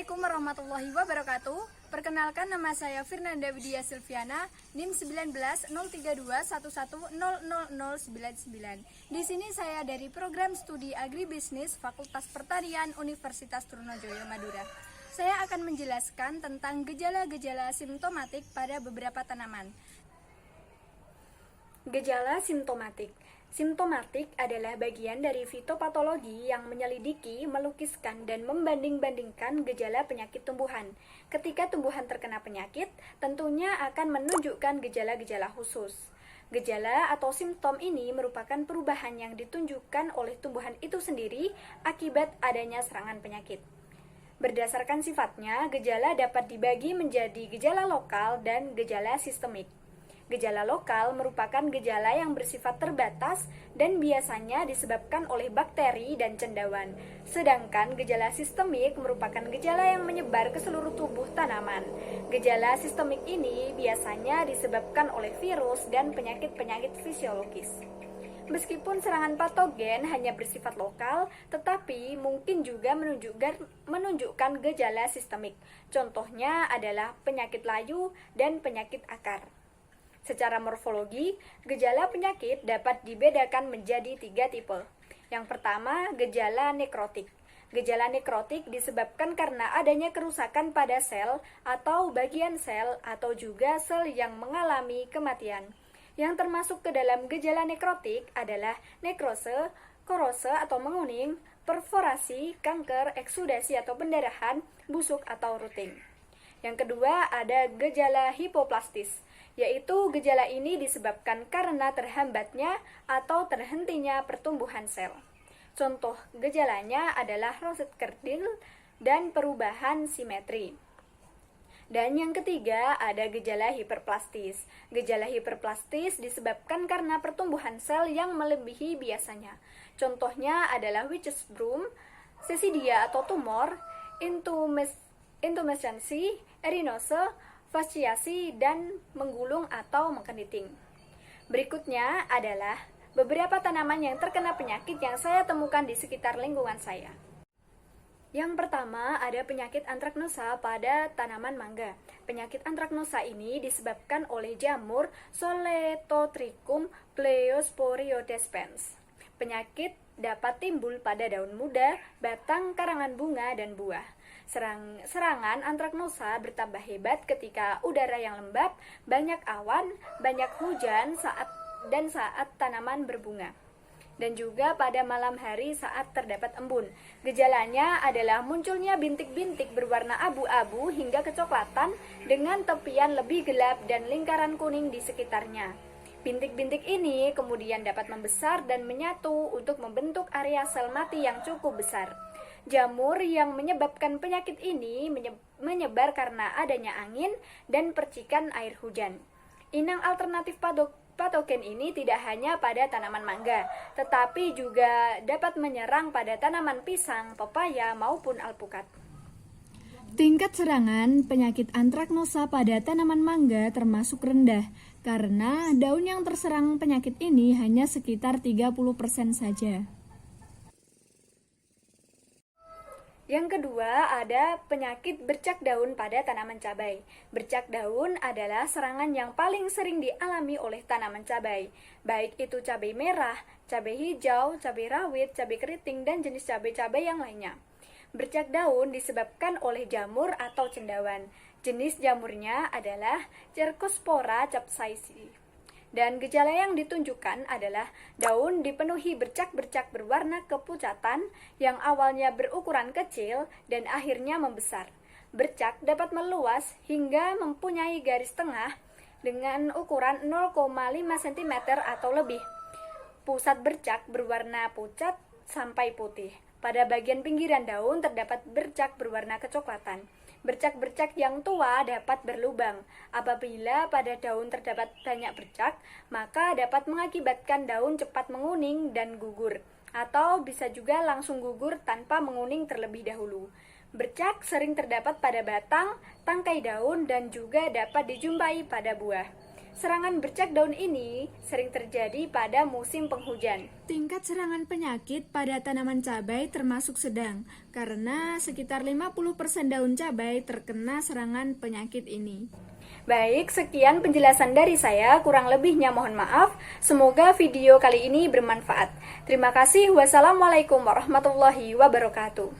Assalamualaikum warahmatullahi wabarakatuh. Perkenalkan, nama saya Firnanda Widya Silviana, NIM 190321100099. Di sini saya dari program studi Agribisnis Fakultas Pertanian Universitas Trunojoyo Madura. Saya akan menjelaskan tentang gejala-gejala simptomatik pada beberapa tanaman. Gejala simptomatik. Simptomatik adalah bagian dari fitopatologi yang menyelidiki, melukiskan, dan membanding-bandingkan gejala penyakit tumbuhan. Ketika tumbuhan terkena penyakit, tentunya akan menunjukkan gejala-gejala khusus. Gejala atau simptom ini merupakan perubahan yang ditunjukkan oleh tumbuhan itu sendiri akibat adanya serangan penyakit. Berdasarkan sifatnya, gejala dapat dibagi menjadi gejala lokal dan gejala sistemik. Gejala lokal merupakan gejala yang bersifat terbatas dan biasanya disebabkan oleh bakteri dan cendawan. Sedangkan gejala sistemik merupakan gejala yang menyebar ke seluruh tubuh tanaman. Gejala sistemik ini biasanya disebabkan oleh virus dan penyakit-penyakit fisiologis. Meskipun serangan patogen hanya bersifat lokal, tetapi mungkin juga menunjukkan gejala sistemik. Contohnya adalah penyakit layu dan penyakit akar. Secara morfologi, gejala penyakit dapat dibedakan menjadi 3 tipe. Yang pertama, gejala nekrotik. Gejala nekrotik disebabkan karena adanya kerusakan pada sel atau bagian sel atau juga sel yang mengalami kematian. Yang termasuk ke dalam gejala nekrotik adalah nekrose, korose atau menguning, perforasi, kanker, eksudasi atau pendarahan, busuk atau ruting. Yang kedua, ada gejala hipoplastis, yaitu gejala ini disebabkan karena terhambatnya atau terhentinya pertumbuhan sel. Contoh gejalanya adalah roset kerdil dan perubahan simetri. Dan yang ketiga, ada gejala hiperplastis. Gejala hiperplastis disebabkan karena pertumbuhan sel yang melebihi biasanya. Contohnya adalah witch's broom, sesidia atau tumor, intumescensi, erinose, fasciasi, dan menggulung atau mengkeniting. Berikutnya adalah beberapa tanaman yang terkena penyakit yang saya temukan di sekitar lingkungan saya. Yang pertama, ada penyakit antraknosa pada tanaman mangga. Penyakit antraknosa ini disebabkan oleh jamur Soletotrichum pleosporiodespens. Penyakit dapat timbul pada daun muda, batang, karangan bunga, dan buah. Serangan antraknosa bertambah hebat ketika udara yang lembab, banyak awan, banyak hujan saat tanaman berbunga. Dan juga pada malam hari saat terdapat embun. Gejalanya adalah munculnya bintik-bintik berwarna abu-abu hingga kecoklatan dengan tepian lebih gelap dan lingkaran kuning di sekitarnya. Bintik-bintik ini kemudian dapat membesar dan menyatu untuk membentuk area sel mati yang cukup besar. Jamur yang menyebabkan penyakit ini menyebar karena adanya angin dan percikan air hujan. Inang alternatif patogen ini tidak hanya pada tanaman mangga, tetapi juga dapat menyerang pada tanaman pisang, pepaya, maupun alpukat. Tingkat serangan penyakit antraknosa pada tanaman mangga termasuk rendah, karena daun yang terserang penyakit ini hanya sekitar 30% saja. Yang kedua, ada penyakit bercak daun pada tanaman cabai. Bercak daun adalah serangan yang paling sering dialami oleh tanaman cabai, baik itu cabai merah, cabai hijau, cabai rawit, cabai keriting, dan jenis cabai-cabai yang lainnya. Bercak daun disebabkan oleh jamur atau cendawan. Jenis jamurnya adalah Cercospora capsaicii. Dan gejala yang ditunjukkan adalah daun dipenuhi bercak-bercak berwarna kepucatan yang awalnya berukuran kecil dan akhirnya membesar. Bercak dapat meluas hingga mempunyai garis tengah dengan ukuran 0,5 cm atau lebih. Pusat bercak berwarna pucat sampai putih. Pada bagian pinggiran daun terdapat bercak berwarna kecoklatan. Bercak-bercak yang tua dapat berlubang. Apabila pada daun terdapat banyak bercak, maka dapat mengakibatkan daun cepat menguning dan gugur, atau bisa juga langsung gugur tanpa menguning terlebih dahulu. Bercak sering terdapat pada batang, tangkai daun, dan juga dapat dijumpai pada buah. Serangan bercak daun ini sering terjadi pada musim penghujan. Tingkat serangan penyakit pada tanaman cabai termasuk sedang, karena sekitar 50% daun cabai terkena serangan penyakit ini. Baik, sekian penjelasan dari saya, kurang lebihnya mohon maaf. Semoga video kali ini bermanfaat. Terima kasih. Wassalamualaikum warahmatullahi wabarakatuh.